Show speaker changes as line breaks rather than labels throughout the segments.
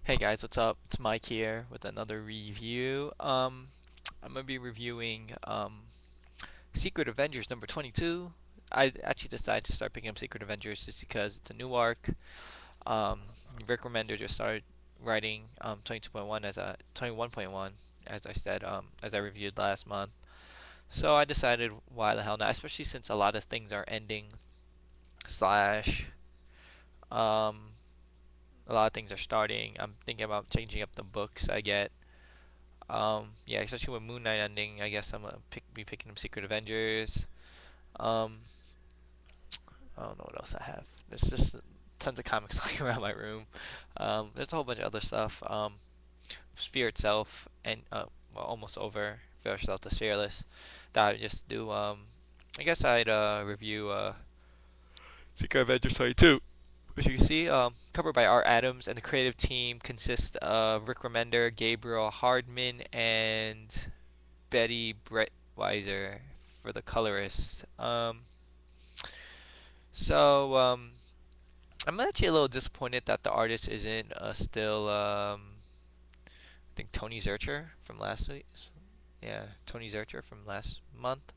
Hey guys, what's up? It's Mike here with another review. I'm gonna be reviewing Secret Avengers number 22. I actually decided to start picking up Secret Avengers just because it's a new arc. Um, Rick Remender just started writing 22.1 as a 21.1, as I said, as I reviewed last month. So I decided why the hell not, especially since a lot of things are ending slash um, a lot of things are starting. I'm thinking about changing up the books I get. Yeah, especially with Moon Knight ending, I guess I'm gonna be picking up Secret Avengers. Um, I don't know what else I have. There's just tons of comics lying around my room. There's a whole bunch of other stuff. Sphere itself, and well, almost over. Fear itself, the Fearless. That I would just do. I guess I'd review Secret Avengers 22. As you can see, covered by Art Adams, and the creative team consists of Rick Remender, Gabriel Hardman, and Bettie Breitweiser for the colorist. So I'm actually a little disappointed that the artist isn't still. I think Tony Zurcher from last week. Yeah, Tony Zurcher from last month.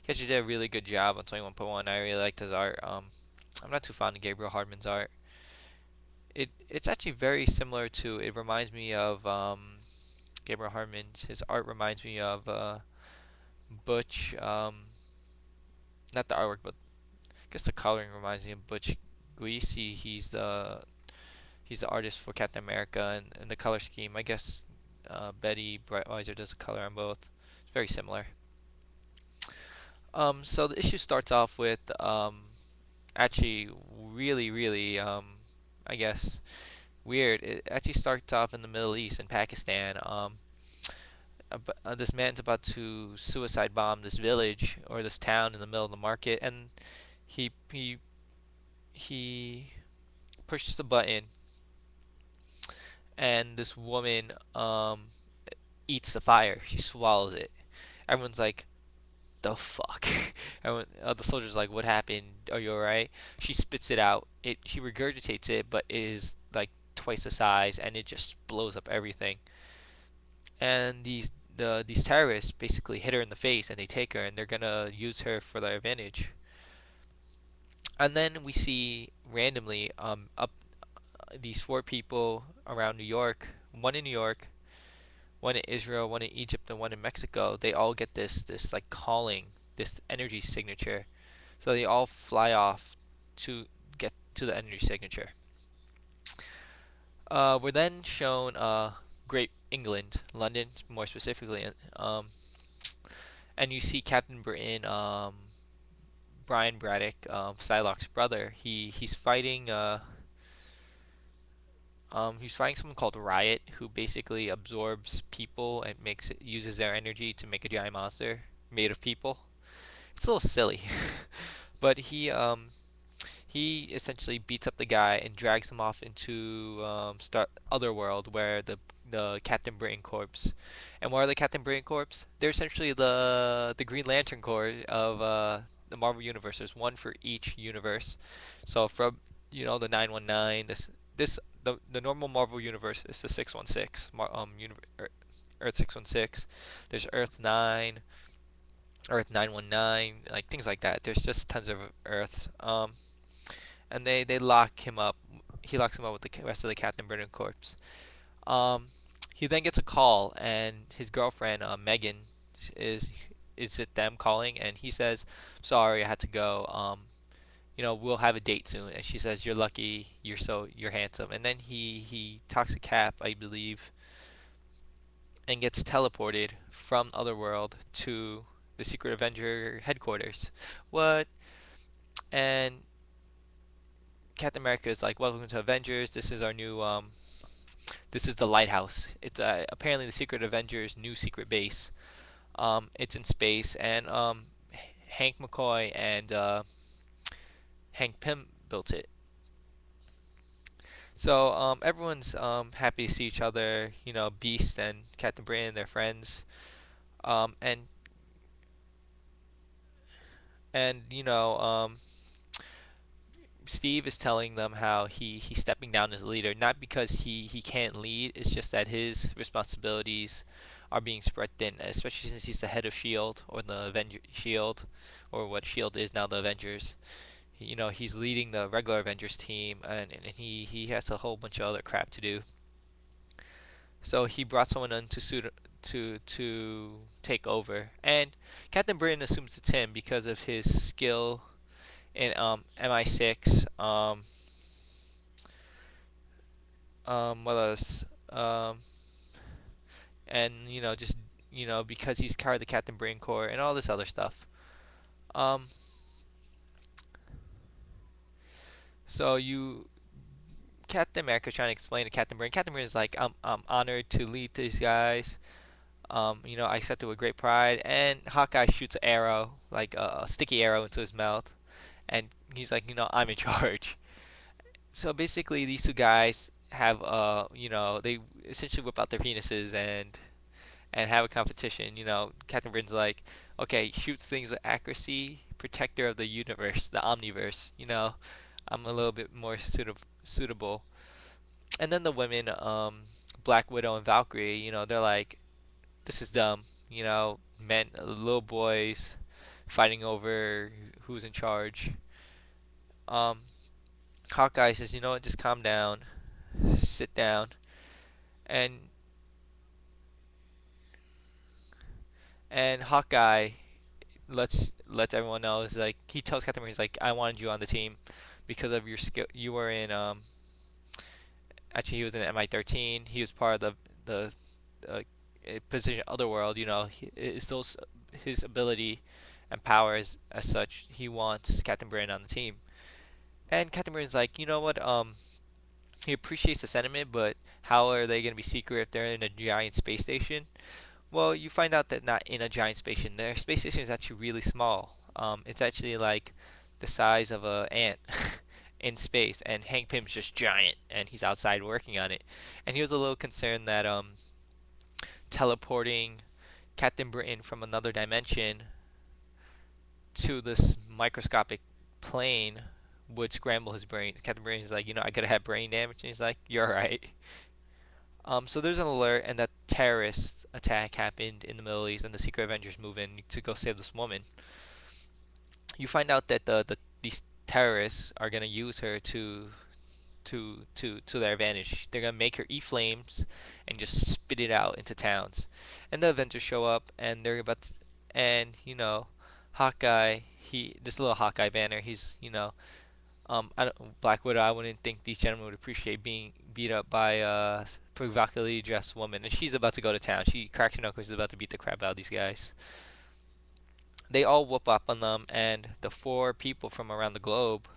He actually did a really good job on 21.1. I really liked his art. I'm not too fond of Gabriel Hardman's art. It's actually very similar to. It reminds me of Gabriel Hardman's. His art reminds me of Butch. Not the artwork, but I guess the coloring reminds me of Butch Guisi. He's the artist for Captain America, and the color scheme. I guess Betty Breitweiser does the color on both. It's very similar. So the issue starts off with actually really I guess weird. It actually starts off in the Middle East in Pakistan. This man's about to suicide bomb this village or this town in the middle of the market, and he he he pushes the button, and this woman eats the fire. She swallows it. Everyone's like, "The fuck?" The soldier's like, "What happened? Are you alright?" She spits it out. She regurgitates it, but it is like twice the size, and it just blows up everything. And these terrorists basically hit her in the face, and they take her, and they're gonna use her for their advantage. And then we see randomly up these four people around New York, one in New York, one in Israel, one in Egypt, and one in Mexico. They all get this like calling, this energy signature. So they all fly off to get to the energy signature. We're then shown Great England, London more specifically, and you see Captain Britain, Brian Braddock, Psylocke's brother. He's fighting someone called Riot, who basically absorbs people and uses their energy to make a giant monster made of people. It's a little silly, but he essentially beats up the guy and drags him off into Star Otherworld, where the Captain Britain Corps. And what are the Captain Britain Corps? They're essentially the Green Lantern Corps of the Marvel universe. There's one for each universe. So from the 919, the normal Marvel universe is the 616, Earth 616. There's Earth 9, Earth 919, like things like that. There's just tons of Earths. And they lock him up. He locks him up with the rest of the Captain Britain corpse. Um, he then gets a call, and his girlfriend Megan is is it them calling, and he says, "Sorry, I had to go. We'll have a date soon." And she says, "You're lucky. You're handsome." And then he talks to Cap, I believe, and gets teleported from Otherworld to the Secret Avenger headquarters. What? And Captain America is like, "Welcome to Avengers. This is our new this is the lighthouse. It's apparently the Secret Avengers' new secret base. It's in space, and Hank McCoy and Hank Pym built it. So everyone's happy to see each other. Beast and Captain Britain, they're friends. Um, and and Steve is telling them how he's stepping down as a leader, not because he can't lead. It's just that his responsibilities are being spread thin, especially since he's the head of Shield, or the Avenger Shield, or what Shield is now, the Avengers. He's leading the regular Avengers team, and he has a whole bunch of other crap to do. So he brought someone in to take over, and Captain Britain assumes it's him because of his skill in MI6. What else? And just because he's part of the Captain Britain Corps and all this other stuff. Um, so you Captain America's trying to explain to Captain Britain. Captain Britain is like, I'm honored to lead these guys. I accept it with great pride. And Hawkeye shoots an arrow, like a sticky arrow, into his mouth, and he's like, I'm in charge. So basically, these two guys have, they essentially whip out their penises and have a competition. Captain Britain's like, okay, shoots things with accuracy, protector of the universe, the omniverse. I'm a little bit more suitable. And then the women, Black Widow and Valkyrie, they're like, this is dumb. Men, little boys fighting over who's in charge. Um, Hawkeye says, you know what, just calm down, sit down, and Hawkeye lets everyone know, is like, he tells Captain America, he's like, I wanted you on the team because of your skill. You were in actually, he was in MI13. He was part of the position Otherworld. It's those his ability and powers as such. He wants Captain Britain on the team, and Captain Britain's like, you know what? He appreciates the sentiment, but how are they gonna be secret if they're in a giant space station? Well, you find out that not in a giant space station. Their space station is actually really small. It's actually like the size of a ant in space, and Hank Pym's just giant, and he's outside working on it. And he was a little concerned that teleporting Captain Britain from another dimension to this microscopic plane would scramble his brain. Captain Britain's like, I could have had brain damage, and he's like, you're right. So there's an alert, and that terrorist attack happened in the Middle East, and the Secret Avengers move in to go save this woman. You find out that these terrorists are gonna use her to their advantage. They're gonna make her eat flames and just spit it out into towns. And the Avengers show up, and they're about to, and Hawkeye, this little Hawkeye banner, he's Black Widow, I wouldn't think these gentlemen would appreciate being beat up by a provocatively dressed woman. And she's about to go to town. She cracks her knuckles, she's about to beat the crap out of these guys. They all whoop up on them, and the four people from around the globe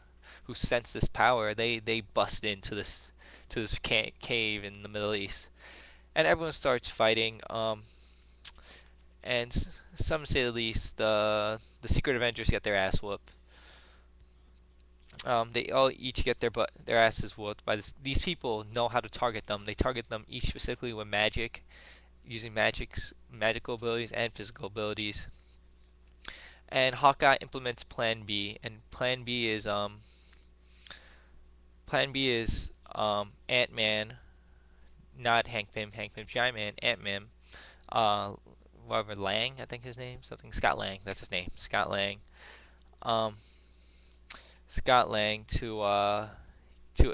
who sense this power, they bust into this cave in the Middle East, and everyone starts fighting. And some say the least, the Secret Avengers get their ass whooped. They all each get their asses whooped by these people. Know how to target them. They target them each specifically with magic, using magical abilities and physical abilities. And Hawkeye implements Plan B, and Plan B is Ant Man, not Hank Pym. Hank Pym's Giant Man. Ant Man. Uh, whatever, Lang, I think his name, something, Scott Lang. That's his name, Scott Lang. Um, Scott Lang to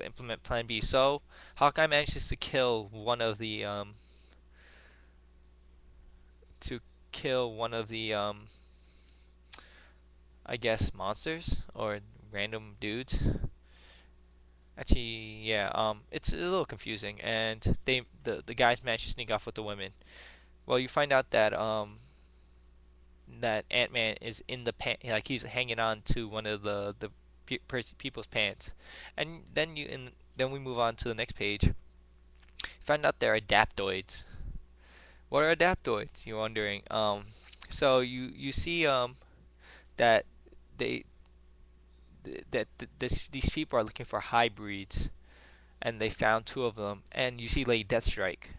implement Plan B. So Hawkeye manages to kill one of the I guess monsters or random dudes. Actually, yeah, it's a little confusing, and the guys manage to sneak off with the women. Well, you find out that that Ant Man is in the like he's hanging on to one of the people's pants, and then we move on to the next page. You find out they're adaptoids. What are adaptoids? You're wondering. So you see that they these people are looking for hybrids, and they found two of them. And you see Lady Deathstrike,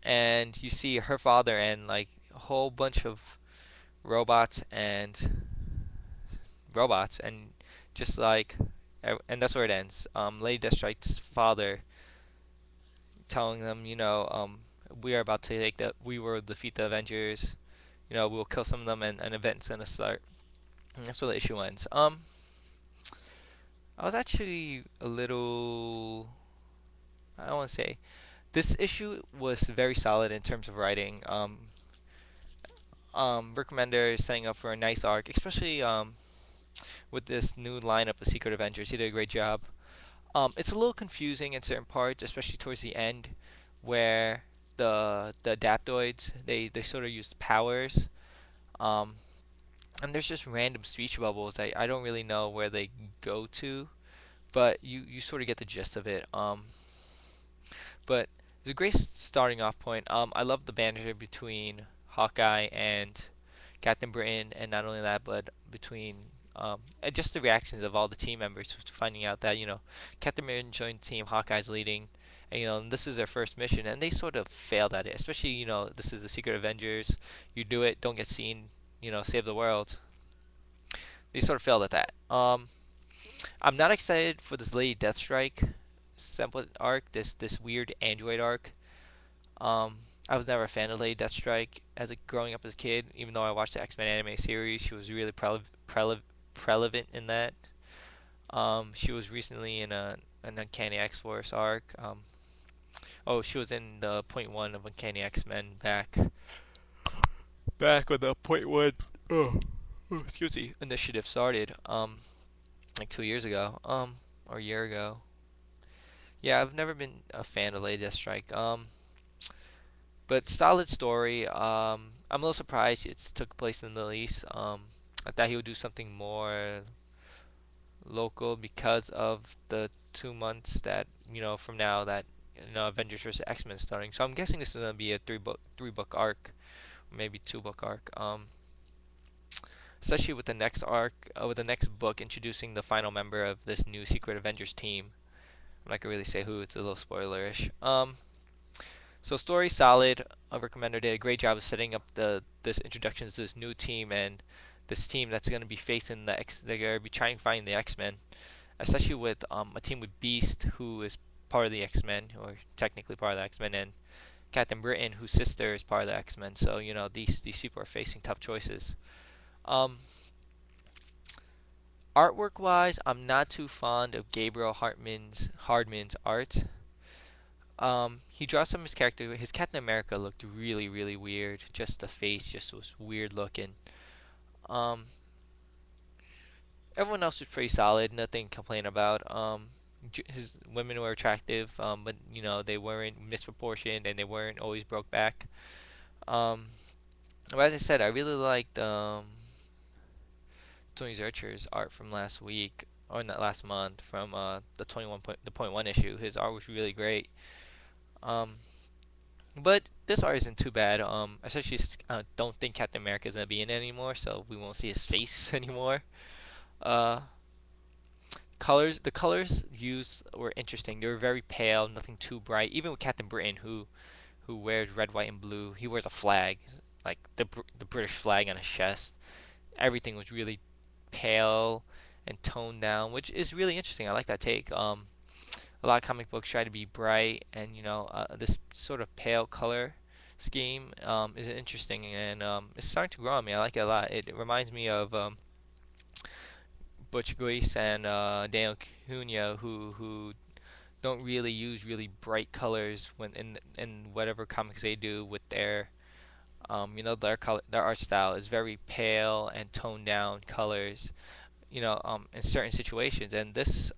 and you see her father, and like a whole bunch of robots and robots, and just like, and that's where it ends. Lady Deathstrike's father telling them, we are about to we will defeat the Avengers. We'll kill some of them, and an event's gonna start. And that's where the issue ends. I was actually a little, I don't want to say, this issue was very solid in terms of writing. Remender is setting up for a nice arc, especially with this new lineup of Secret Avengers. He did a great job. It's a little confusing in certain parts, especially towards the end, where the adaptoids they sort of use powers. Um, and there's just random speech bubbles. I don't really know where they go to, but you sort of get the gist of it. But it's a great starting off point. I love the banter between Hawkeye and Captain Britain, and not only that, but between and just the reactions of all the team members to finding out that Captain Britain joined the team, Hawkeye's leading, and this is their first mission, and they sort of failed at it. Especially this is the Secret Avengers. You do it, don't get seen, save the world. They sort of failed at that. I'm not excited for this Lady Deathstrike semblance arc, this weird android arc. Um, I was never a fan of Lady Deathstrike growing up as a kid. Even though I watched the X Men anime series, she was really prevalent in that. She was recently in an Uncanny X Force arc. Oh, she was in the point one of Uncanny X Men back when the point one. Oh, excuse me. Initiative started. Like 2 years ago. Or a year ago. Yeah, I've never been a fan of Lady Deathstrike. But solid story. I'm a little surprised it took place in the Middle East. I thought he would do something more local because of the 2 months that from now that Avengers vs X Men starting. So I'm guessing this is gonna be a three book arc, or maybe 2 book arc. Especially with the next arc, with the next book introducing the final member of this new Secret Avengers team. I'm not gonna really say who. It's a little spoilerish. So story solid. Recommender did a great job of setting up this introduction to this new team and this team that's going to be facing the X. They're going to be trying to find the X Men, especially with a team with Beast, who is part of the X Men, or technically part of the X Men, and Captain Britain, whose sister is part of the X Men. So these people are facing tough choices. Um, Artwork wise, I'm not too fond of Gabriel Hardman's art. He draws some of his character. His Captain America looked really, really weird. Just the face just was weird looking. Um, Everyone else was pretty solid. Nothing to complain about. His women were attractive, but they weren't misproportioned and they weren't always broke back. Um, but as I said, I really liked Tony Zurcher's art from last week or not last month from the point one issue. His art was really great. Um, But this art isn't too bad. Especially since I don't think Captain America is gonna be in it anymore, so we won't see his face anymore. Uh, the colors used were interesting. They were very pale, nothing too bright. Even with Captain Britain, who wears red, white, and blue, he wears a flag, like the British flag on his chest. Everything was really pale and toned down, which is really interesting. I like that take. A lot of comic books try to be bright, and this sort of pale color scheme is interesting, and it's starting to grow on me. I like it a lot. It reminds me of Butch Guice and Daniel Cunha, who don't really use really bright colors when in whatever comics they do with their art style is very pale and toned down colors, in certain situations. And this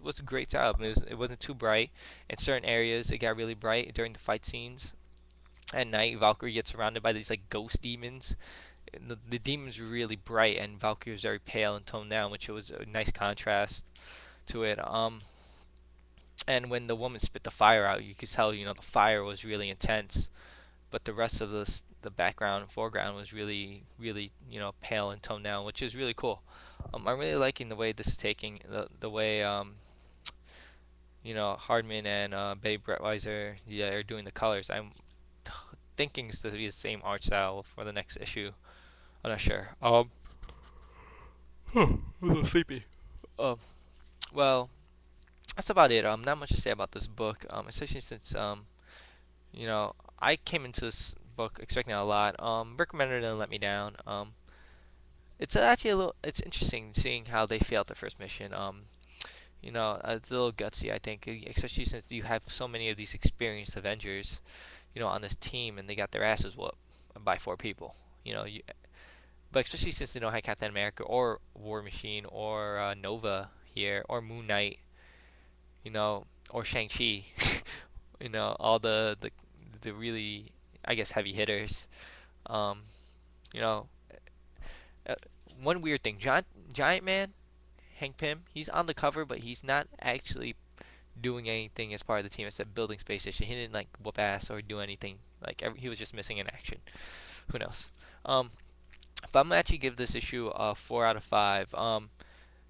was a great job. It wasn't too bright. In certain areas, it got really bright during the fight scenes. At night, Valkyrie gets surrounded by these like ghost demons. The demons were really bright, and Valkyrie was very pale and toned down, which was a nice contrast to it. And when the woman spit the fire out, you could tell, the fire was really intense, but the rest of the background and foreground was really, really, pale and toned down, which is really cool. I'm really liking the way this is taking the way Hardman and Betty Breitweiser, yeah, are doing the colors. I'm thinking it's to be the same art style for the next issue. I'm not sure. I'm a little sleepy. Oh, well, that's about it. Not much to say about this book. Especially since I came into this book expecting a lot. Remender didn't let me down. It's actually it's interesting seeing how they failed the first mission. It's a little gutsy, I think, especially since you have so many of these experienced Avengers, on this team, and they got their asses whooped by four people. But especially since they don't have Captain America or War Machine or Nova here or Moon Knight, or Shang Chi, all the really, I guess, heavy hitters. Um, you know, uh, One weird thing, Giant Man, Hank Pym, he's on the cover, but he's not actually doing anything as part of the team except building space station. He didn't like whoop ass or do anything. Like he was just missing in action. Who knows? Um, but I'm gonna actually give this issue a 4 out of 5.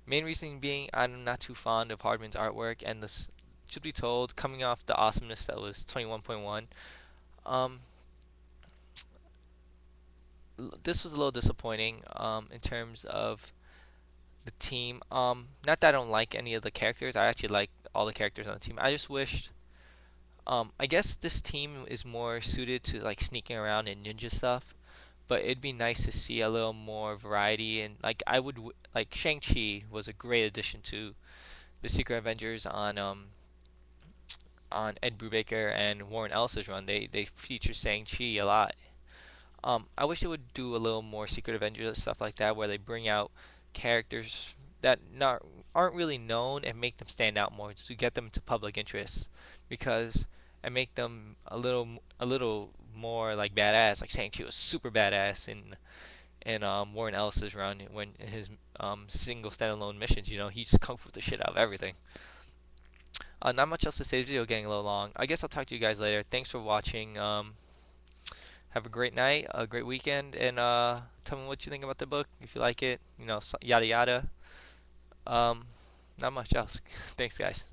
Main reasoning being I'm not too fond of Hardman's artwork, and this should be told, coming off the awesomeness that was 21.1. Um, this was a little disappointing. In terms of the team. Not that I don't like any of the characters. I actually like all the characters on the team. I just wished. I guess this team is more suited to like sneaking around and ninja stuff. But it'd be nice to see a little more variety, and like like Shang-Chi was a great addition to the Secret Avengers on Ed Brubaker and Warren Ellis's run. They feature Shang-Chi a lot. I wish they would do a little more Secret Avengers stuff like that, where they bring out characters that not aren't really known and make them stand out more to get them to public interest, because and make them a little more like badass. Like Shang-Chi was super badass in Warren Ellis's run when in his single standalone missions. He just kung fu the shit out of everything. Not much else to say. This video getting a little long. I guess I'll talk to you guys later. Thanks for watching. Have a great night, a great weekend, and tell me what you think about the book. If you like it, yada yada. Um, Not much else. Thanks, guys.